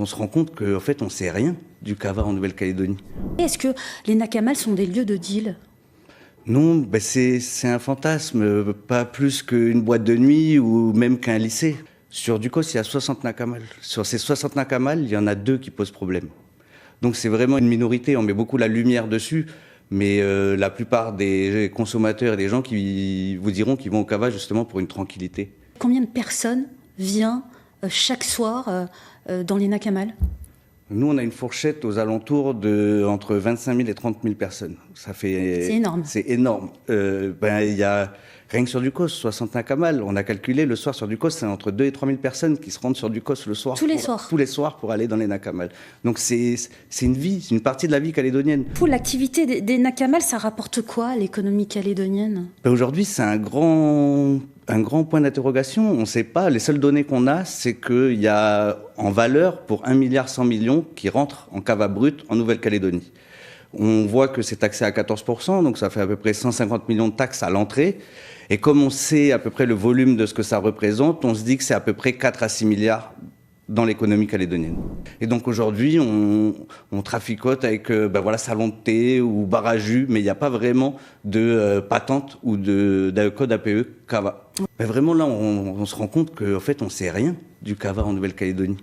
On se rend compte qu'en fait, on ne sait rien du Kava en Nouvelle-Calédonie. Est-ce que les Nakamal sont des lieux de deal? Non, ben c'est un fantasme, pas plus qu'une boîte de nuit ou même qu'un lycée. Sur Ducos, il y a 60 Nakamal. Sur ces 60 Nakamal, il y en a 2 qui posent problème. Donc c'est vraiment une minorité, on met beaucoup la lumière dessus, mais la plupart des consommateurs et des gens qui vous diront qu'ils vont au Kava justement pour une tranquillité. Combien de personnes viennent chaque soir dans les Nakamal? Nous, on a une fourchette aux alentours de entre 25 000 et 30 000 personnes. Ça fait... C'est énorme. C'est énorme. Il y a rien que sur Ducos, 60 Nakamal. On a calculé le soir sur Ducos, c'est entre 2 et 3 000 personnes qui se rendent sur Ducos le soir. Tous les soirs. Tous les soirs pour aller dans les Nakamal. Donc c'est une vie, c'est une partie de la vie calédonienne. Pour l'activité des Nakamal, ça rapporte quoi à l'économie calédonienne? Aujourd'hui, c'est un grand point d'interrogation. On ne sait pas. Les seules données qu'on a, c'est qu'il y a en valeur pour 1,1 milliard qui rentrent en cava brut en Nouvelle-Calédonie. On voit que c'est taxé à 14%, donc ça fait à peu près 150 millions de taxes à l'entrée. Et comme on sait à peu près le volume de ce que ça représente, on se dit que c'est à peu près 4 à 6 milliards dans l'économie calédonienne. Et donc aujourd'hui, on traficote avec salon de thé ou bar à jus, mais il n'y a pas vraiment de patente ou de code APE Cava. Mais vraiment là, on se rend compte qu'en fait, on ne sait rien du Cava en Nouvelle-Calédonie.